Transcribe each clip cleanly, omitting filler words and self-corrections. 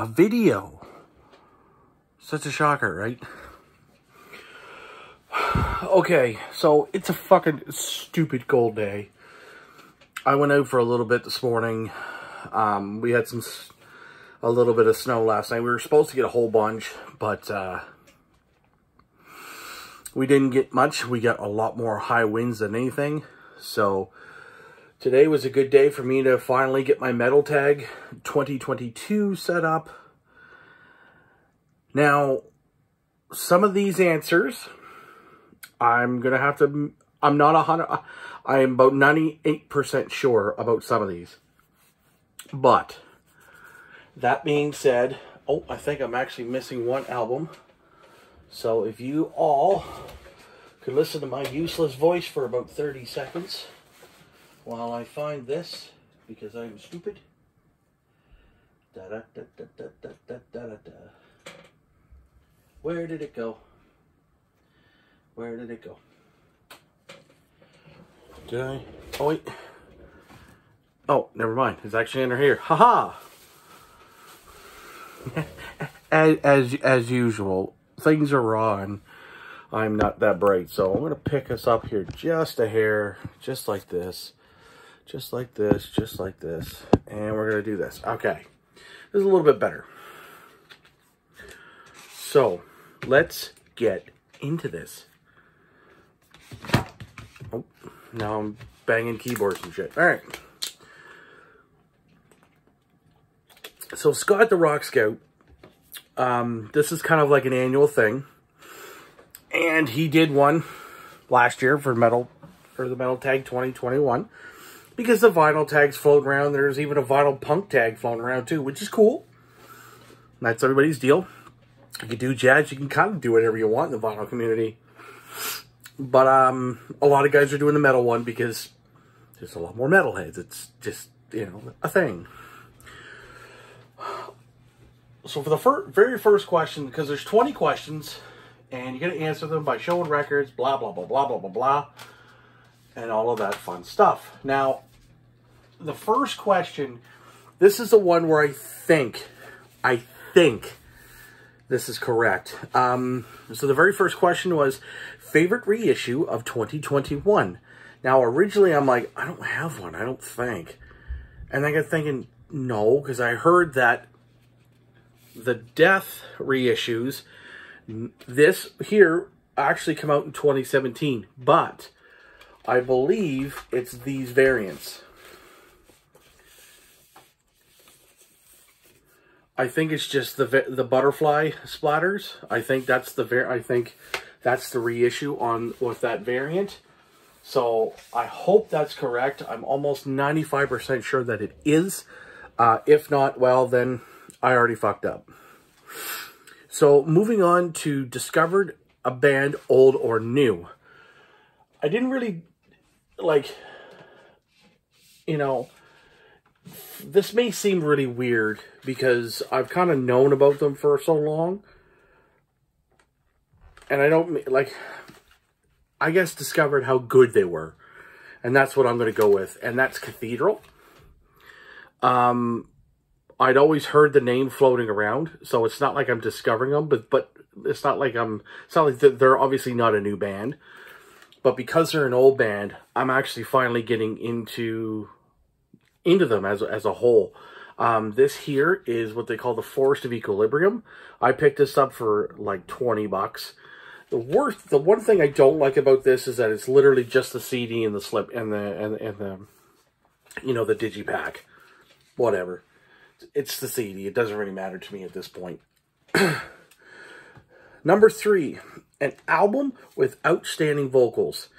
a video. Such a shocker, right? Okay, so it's a fucking stupid cold day. I went out for a little bit this morning. We had a little bit of snow last night. We were supposed to get a whole bunch, but we didn't get much. We got a lot more high winds than anything. So today was a good day for me to finally get my metal tag 2022 set up. Now, some of these answers, I'm going to have to, I'm not 100, I am about 98% sure about some of these. But, that being said, oh, I think I'm actually missing one album. So if you all could listen to my useless voice for about 30 seconds while I find this, because I'm stupid. Da da da da da da da da da. Where did it go? Where did it go? Did I? Oh, wait. Oh, never mind. It's actually under here. Haha! As usual, things are raw and I'm not that bright. So I'm going to pick us up here just a hair, just like this. Just like this, just like this. And we're going to do this. Okay. This is a little bit better. So, let's get into this. Oh, now I'm banging keyboards and shit. All right. So Scott the Rock Scout, this is kind of like an annual thing. And he did one last year for the Metal Tag 2021. Because the vinyl tags floating around. There's even a vinyl punk tag floating around too, which is cool. That's everybody's deal. You can do jazz, you can kind of do whatever you want in the vinyl community. But a lot of guys are doing the metal one because there's a lot more metalheads. It's just, you know, a thing. So for the very first question, because there's 20 questions, and you're going to answer them by showing records, blah, blah, blah, blah, blah, blah, blah, and all of that fun stuff. Now, the first question, this is the one where I think this is correct. So the very first question was, favorite reissue of 2021. Now, originally, I'm like, I don't have one, I don't think. And I got thinking, no, because I heard that the Death reissues, this here, actually come out in 2017. But I believe it's these variants. I think it's just the butterfly splatters. I think that's the reissue on with that variant. So I hope that's correct. I'm almost 95% sure that it is. If not, well, then I already fucked up. So moving on to discovered a band, old or new. I didn't really, like, you know, this may seem really weird because I've kind of known about them for so long. And I don't, like, I guess discovered how good they were. And that's what I'm going to go with. And that's Cathedral. I'd always heard the name floating around. So it's not like I'm discovering them. But it's not like they're obviously not a new band. But because they're an old band, I'm actually finally getting into them as a whole. This here is what they call the Forest of Equilibrium. I picked this up for like 20 bucks. The one thing I don't like about this is that it's literally just the CD and the slip and the you know, the digipack. Whatever. It's the CD. It doesn't really matter to me at this point. Number 3, an album with outstanding vocals.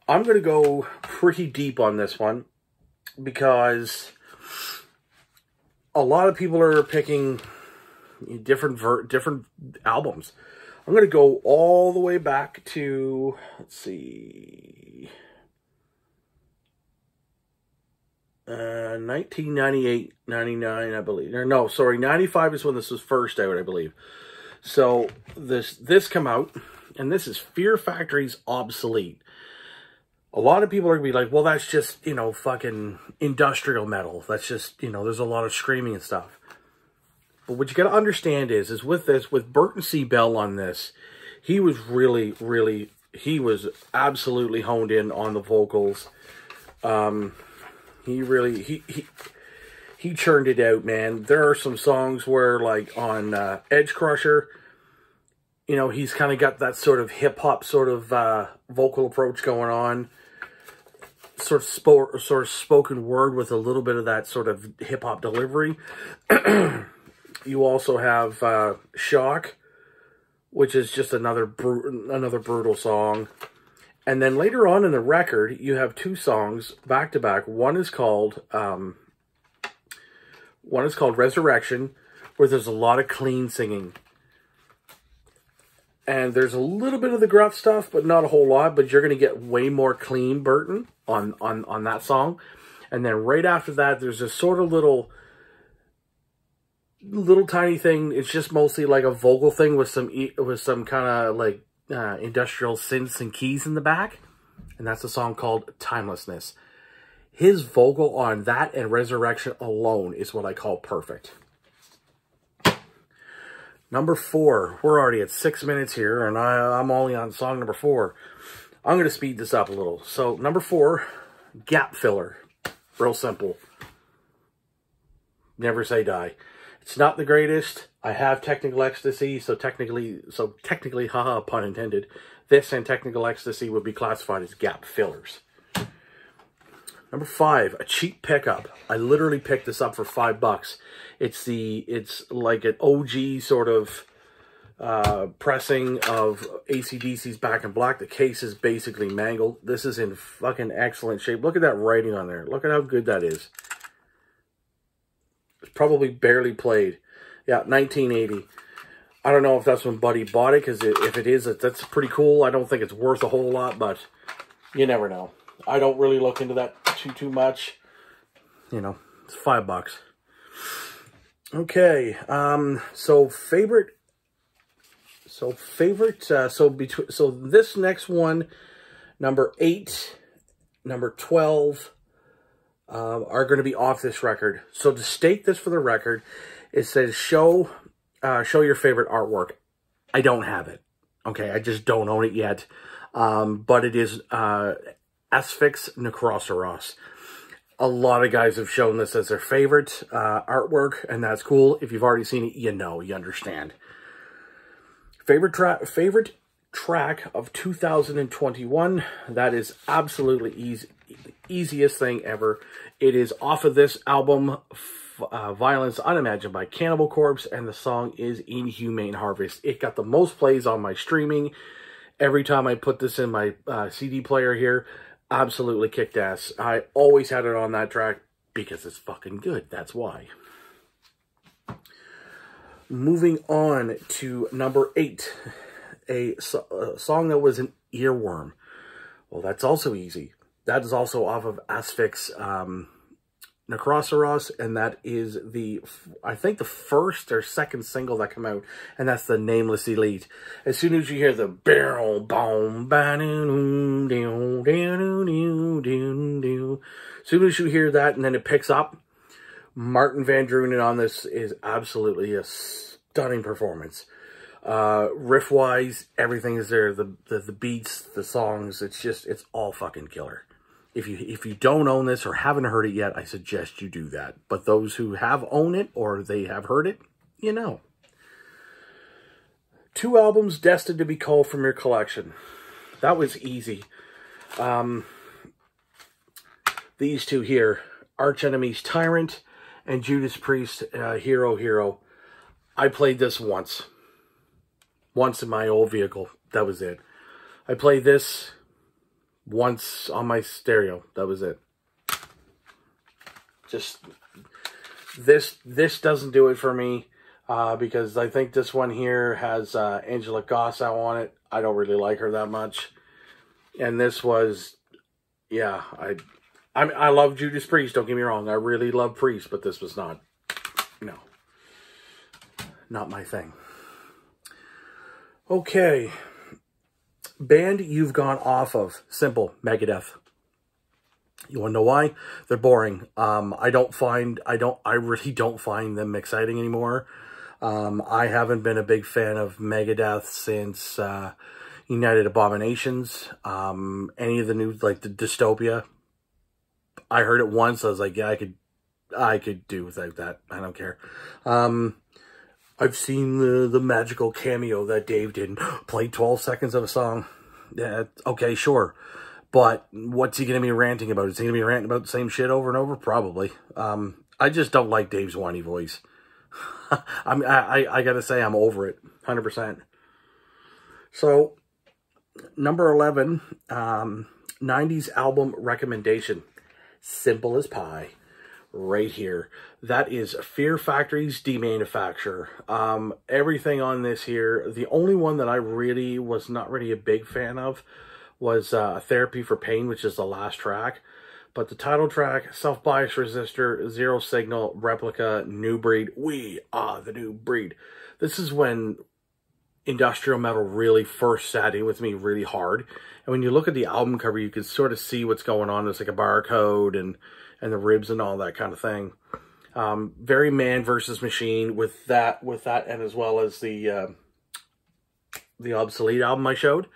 I'm going to go pretty deep on this one because a lot of people are picking different albums. I'm going to go all the way back to, let's see, 1998, 99, I believe. Or no, sorry, 95 is when this was first out, I believe. So this come out, and this is Fear Factory's Obsolete. A lot of people are going to be like, well, that's just, you know, fucking industrial metal. That's just, you know, there's a lot of screaming and stuff. But what you got to understand is with this, with Burton C. Bell on this, he was really, he was absolutely honed in on the vocals. He churned it out, man. There are some songs where, like on Edge Crusher, you know, he's kind of got that sort of hip-hop sort of vocal approach going on. Sort of spoken word with a little bit of that sort of hip-hop delivery. You also have Shock, which is just another brutal song. And then later on in the record, you have two songs back-to-back. One is called Resurrection, where there's a lot of clean singing. And there's a little bit of the gruff stuff, but not a whole lot. But you're going to get way more clean Burton on that song. And then right after that, there's a sort of little tiny thing. It's just mostly like a vocal thing with some kind of like industrial synths and keys in the back. And that's a song called Timelessness. His vocal on that and Resurrection alone is what I call perfect. Number 4. We're already at 6 minutes here, and I'm only on song number 4. I'm going to speed this up a little. So, number 4, Gap Filler. Real simple. Never Say Die. It's not the greatest. I have Technical Ecstasy, so technically, haha, pun intended. This and Technical Ecstasy would be classified as gap fillers. Number 5, a cheap pickup. I literally picked this up for $5. It's like an OG sort of pressing of AC/DC's Back in Black. The case is basically mangled. This is in fucking excellent shape. Look at that writing on there. Look at how good that is. It's probably barely played. Yeah, 1980. I don't know if that's when Buddy bought it, because if it is, that's pretty cool. I don't think it's worth a whole lot, but you never know. I don't really look into that too much. You know, it's $5. Okay, so this next one, number 8, number 12, are going to be off this record. So to state this for the record, it says show your favorite artwork. I don't have it. Okay, I just don't own it yet. But it is Asphyx Necrosyros. A lot of guys have shown this as their favorite artwork, and that's cool. If you've already seen it, you know, you understand. Favorite track of 2021. That is absolutely easiest thing ever. It is off of this album, Violence Unimagined by Cannibal Corpse, and the song is Inhumane Harvest. It got the most plays on my streaming. Every time I put this in my CD player here, absolutely kicked ass. I always had it on that track because it's fucking good. That's why. Moving on to number 8, a song that was an earworm. Well, that's also easy. That is also off of Asphyx Necrosyros, and that is I think the first or second single that came out, and that's the Nameless Elite. As soon as you hear the barrel boom, as soon as you hear that, and then it picks up, Martin Van Drunen on this is absolutely a stunning performance. Riff-wise, everything is there. The beats, the songs, it's all fucking killer. If you don't own this or haven't heard it yet, I suggest you do that. But those who have owned it or they have heard it, you know. 2 albums destined to be culled from your collection. That was easy. These 2 here, Arch Enemy's Tyrant and Judas Priest, Hero Hero. I played this once in my old vehicle. That was it. I played this once on my stereo. That was it. Just this doesn't do it for me, because I think this one here has Angela Gossow on it. I don't really like her that much. And this was, yeah, I love Judas Priest, don't get me wrong. I really love Priest, but this was not my thing. Okay. Band you've gone off of. Simple. Megadeth. You want to know why? They're boring. I really don't find them exciting anymore. I haven't been a big fan of Megadeth since United Abominations. Any of the new, like the Dystopia, I heard it once. I was like, yeah, I could do without that. I don't care. I've seen the magical cameo that Dave did, play 12 seconds of a song. Yeah, okay, sure. But what's he going to be ranting about? Is he going to be ranting about the same shit over and over? Probably. I just don't like Dave's whiny voice. I got to say, I'm over it. 100%. So, number 11, 90s album recommendation. Simple as pie. Right here. That is Fear Factory's Demanufacture. Everything on this here, the only one that I really was not really a big fan of was Therapy for Pain, which is the last track. But the title track, Self-Bias Resistor, Zero Signal, Replica, New Breed. We are the new breed. This is when industrial metal really first sat in with me really hard. And when you look at the album cover, you can sort of see what's going on. There's like a barcode and the ribs and all that kind of thing. Very man versus machine with that, and as well as the Obsolete album I showed.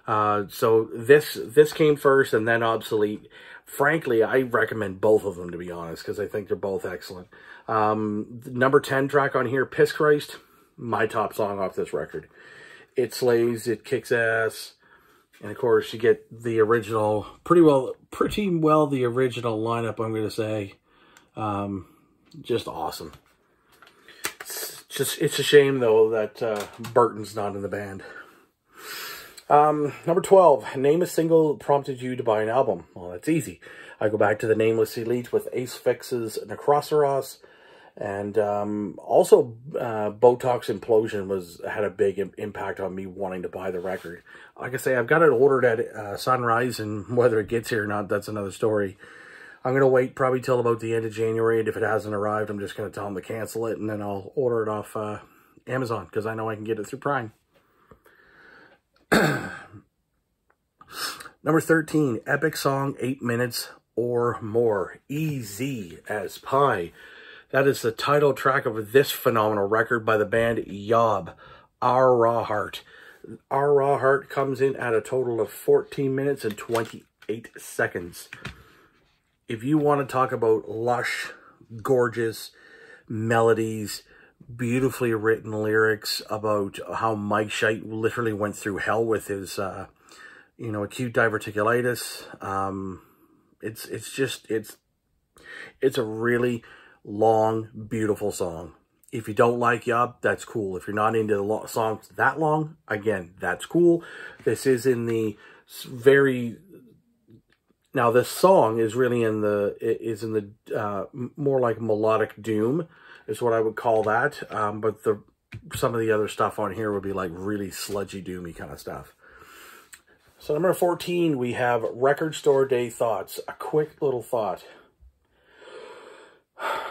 So this came first and then Obsolete. Frankly, I recommend both of them, to be honest, because I think they're both excellent. Number 10 track on here, Piss Christ, my top song off this record. It slays, it kicks ass, and of course you get the original, pretty well the original lineup, I'm going to say. Just awesome. It's a shame, though, that Burton's not in the band. Number 12, name a single that prompted you to buy an album. Well, that's easy. I go back to the Nameless Elite with Ace Fix's Necrosyros, and also Botox Implosion had a big impact on me wanting to buy the record. Like I say, I've got it ordered at Sunrise, and whether it gets here or not, that's another story. I'm going to wait probably till about the end of January, and if it hasn't arrived, I'm just going to tell them to cancel it, and then I'll order it off Amazon, because I know I can get it through Prime. Number 13, epic song, 8 minutes or more. Easy as pie. That is the title track of this phenomenal record by the band Yob, Our Raw Heart. Our Raw Heart comes in at a total of 14 minutes and 28 seconds. If you want to talk about lush, gorgeous melodies, beautifully written lyrics about how Mike Scheidt literally went through hell with his, acute diverticulitis. It's a really long, beautiful song. If you don't like Yob, that's cool. If you're not into the songs that long, again, that's cool. This is in the very... Now, this song is really in the more like melodic doom, is what I would call that. But some of the other stuff on here would be like really sludgy, doomy kind of stuff. So number 14, we have Record Store Day Thoughts. A quick little thought.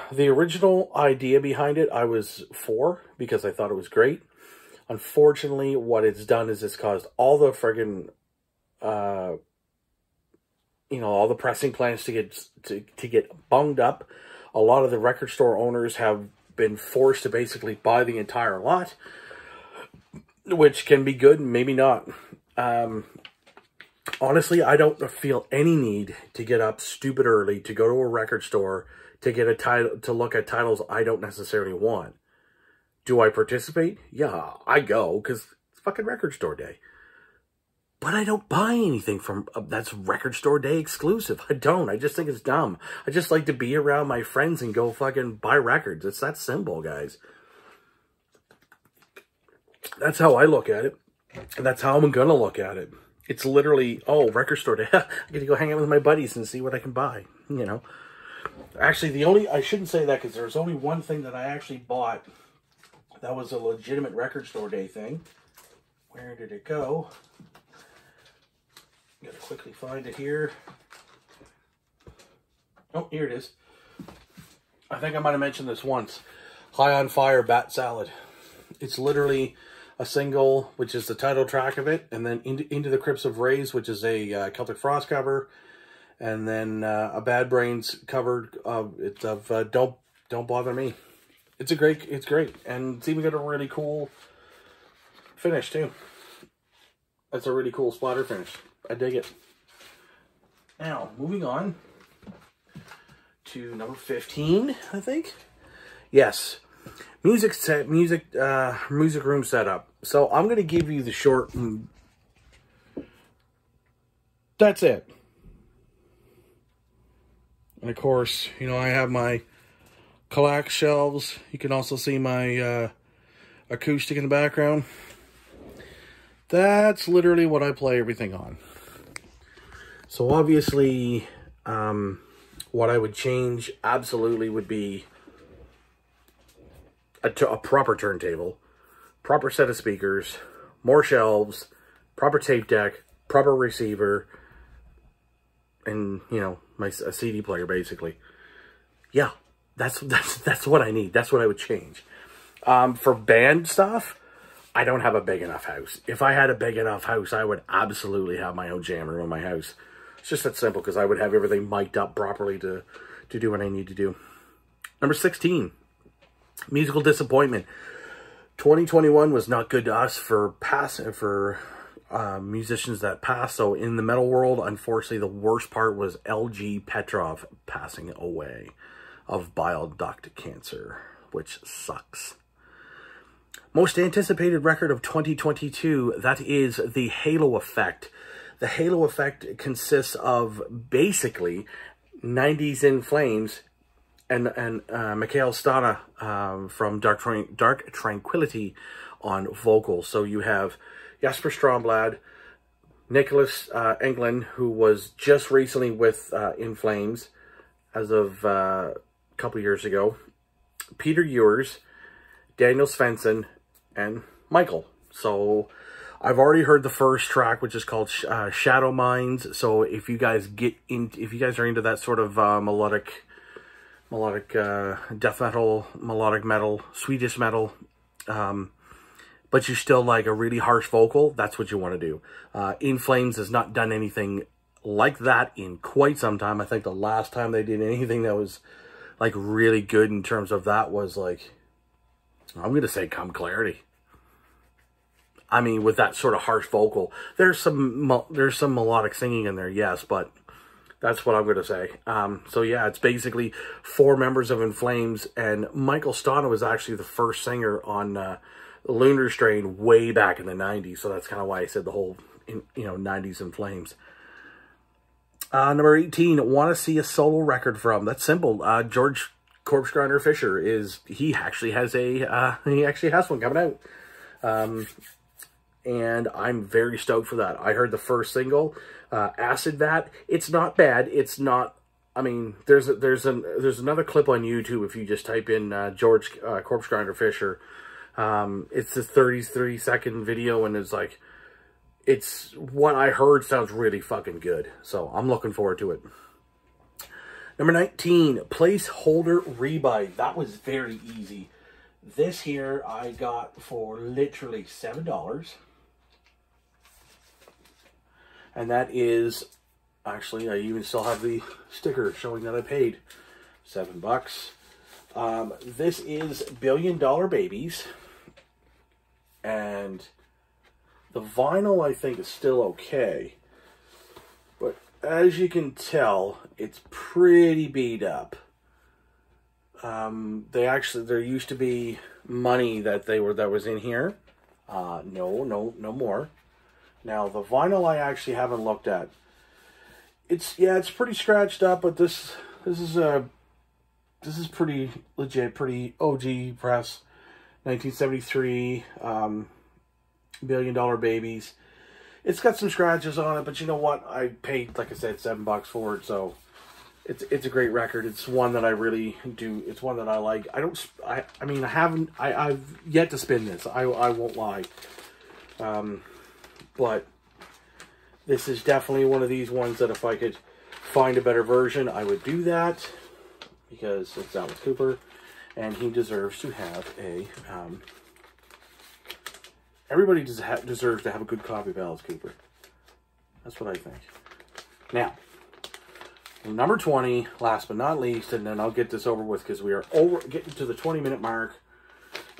The original idea behind it, I was for, because I thought it was great. Unfortunately, what it's done is it's caused all the friggin', all the pressing plants to get bunged up. A lot of the record store owners have been forced to basically buy the entire lot, which can be good and maybe not. Honestly, I don't feel any need to get up stupid early to go to a record store to get a title, to look at titles I don't necessarily want. Do I participate? Yeah, I go because it's fucking record store day. But I don't buy anything from that's record store day exclusive. I don't. I just think it's dumb. I just like to be around my friends and go fucking buy records. It's that simple, guys. That's how I look at it. And that's how I'm going to look at it. It's literally, oh, record store day. I get to go hang out with my buddies and see what I can buy, Actually, I shouldn't say that because there's only one thing that I actually bought that was a legitimate record store day thing. Where did it go? Gotta quickly find it here. Oh, here it is. I think I might have mentioned this once. High on Fire, Bat Salad. It's literally a single, which is the title track of it, and then Into the Crypts of Rays, which is a Celtic Frost cover, and then a Bad Brains cover of Don't Bother Me. It's great, and it's even got a really cool finish too. That's a really cool splatter finish. I dig it. Now, moving on to number 15, I think. Yes, music room setup. So I'm gonna give you the short. That's it. And of course, you know, I have my Kallax shelves. You can also see my acoustic in the background. That's literally what I play everything on. So obviously, what I would change absolutely would be a proper turntable, proper set of speakers, more shelves, proper tape deck, proper receiver, and, you know, a CD player, basically. Yeah, that's what I need. That's what I would change. For band stuff, I don't have a big enough house. If I had a big enough house, I would absolutely have my own jam room in my house. It's just that simple, because I would have everything mic'd up properly to do what I need to do. Number 16, musical disappointment. 2021 was not good to us for musicians that passed. So in the metal world, unfortunately, the worst part was LG Petrov passing away of bile duct cancer, which sucks. Most anticipated record of 2022, that is the Halo Effect. The Halo Effect consists of basically 90s In Flames and Mikhail Stana from Dark Tranquility on vocals. So you have Jesper Stromblad, Nicholas Englund, who was just recently with In Flames as of a couple years ago, Peter Ewers, Daniel Svensson, and Michael. So I've already heard the first track, which is called Shadow Minds. So if you guys are into that sort of melodic death metal, melodic metal, Swedish metal, but you still like a really harsh vocal, that's what you want to do. In Flames has not done anything like that in quite some time. I think the last time they did anything that was like really good in terms of that was like, I'm going to say Come Clarity. I mean, with that sort of harsh vocal, there's some melodic singing in there, yes, but that's what I'm going to say. So yeah, it's basically 4 members of In Flames, and Michael Stana was actually the first singer on Lunar Strain way back in the 90s, so that's kind of why I said the whole, 90s In Flames. Number 18, want to see a solo record from. That's simple. George Corpse Grinder Fisher he actually has one coming out. And I'm very stoked for that. I heard the first single, Acid Vat. It's not bad. It's not, I mean, there's another clip on YouTube if you just type in George Corpse Grinder Fisher. It's a 33-second video, and it's what I heard sounds really fucking good. So I'm looking forward to it. Number 19, placeholder rebuy. That was very easy. This here I got for literally $7. And that is, actually, I even still have the sticker showing that I paid $7. This is $1 Billion Babies. And the vinyl, I think, is still okay. But as you can tell, it's pretty beat up. There used to be money that was in here. No more. Now the vinyl I actually haven't looked at. It's pretty scratched up, but this is pretty legit, pretty OG press. 1973, $1 Billion Babies. It's got some scratches on it, but you know what? I paid, like I said, $7 for it, so it's a great record. It's one that I really do. It's one that I like. I've yet to spin this. I won't lie. But this is definitely one of these ones that if I could find a better version, I would do that, because it's Alice Cooper, and he deserves to have a. Everybody deserves to have a good copy of Alice Cooper. That's what I think. Now, Number 20, last but not least, and then I'll get this over with because we are getting to the 20-minute mark.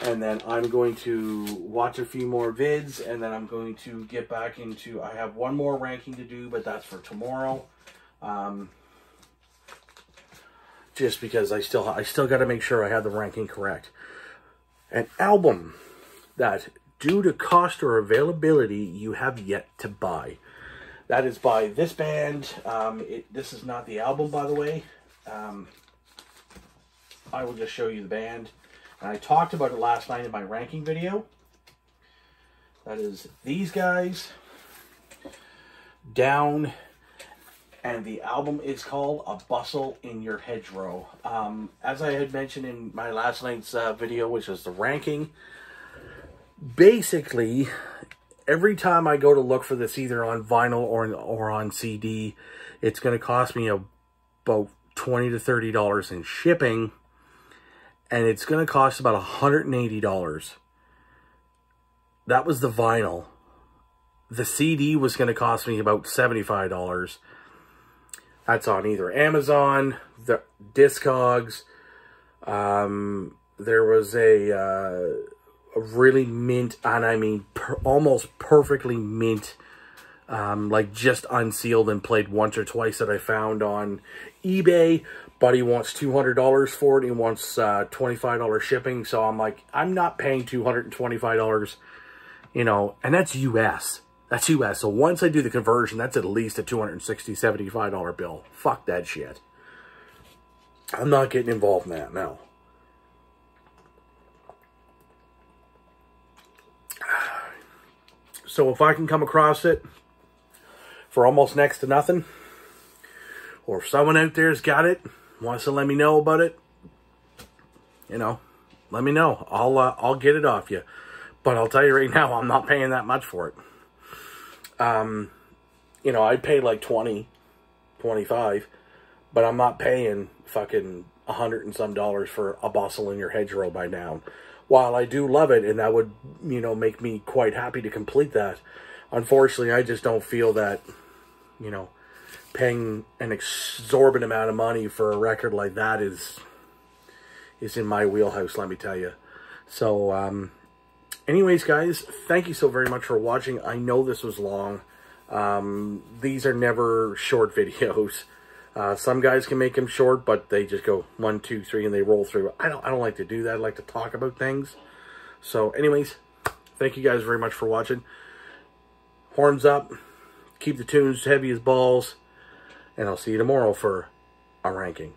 And then I'm going to watch a few more vids, and then I'm going to get back into, I have one more ranking to do, but that's for tomorrow. Just because I still got to make sure I have the ranking correct. An album that, due to cost or availability, you have yet to buy. That is by this band. This is not the album, by the way. I will just show you the band. And I talked about it last night in my ranking video. That is these guys. Down. And the album is called A Bustle in Your Hedgerow. As I had mentioned in my last night's video, which is the ranking, basically, every time I go to look for this, either on vinyl or on CD, it's going to cost me about $20 to $30 in shipping, and it's going to cost about $180. That was the vinyl. The CD was going to cost me about $75. That's on either Amazon, the Discogs. There was a really mint, and I mean almost perfectly mint, like just unsealed and played once or twice, that I found on eBay. But he wants $200 for it. He wants $25 shipping. So I'm like, I'm not paying $225, you know, and that's US. That's US. So once I do the conversion, that's at least a $260, $75 bill. Fuck that shit. I'm not getting involved in that now. So if I can come across it for almost next to nothing, or if someone out there's got it, wants to let me know about it, you know, let me know. I'll get it off you. But I'll tell you right now, I'm not paying that much for it. You know, I'd pay like 20, 25, but I'm not paying fucking $100 and some for A Bustle in Your Hedgerow by Down. While I do love it, and that would, you know, make me quite happy to complete that, unfortunately, I just don't feel that, you know, paying an exorbitant amount of money for a record like that is in my wheelhouse, let me tell you. So, anyways, guys, thank you so very much for watching. I know this was long. These are never short videos. Some guys can make them short, but they just go 1, 2, 3, and they roll through. I don't like to do that. I like to talk about things. So, anyways, thank you guys very much for watching. Horns up. Keep the tunes heavy as balls. And I'll see you tomorrow for a ranking.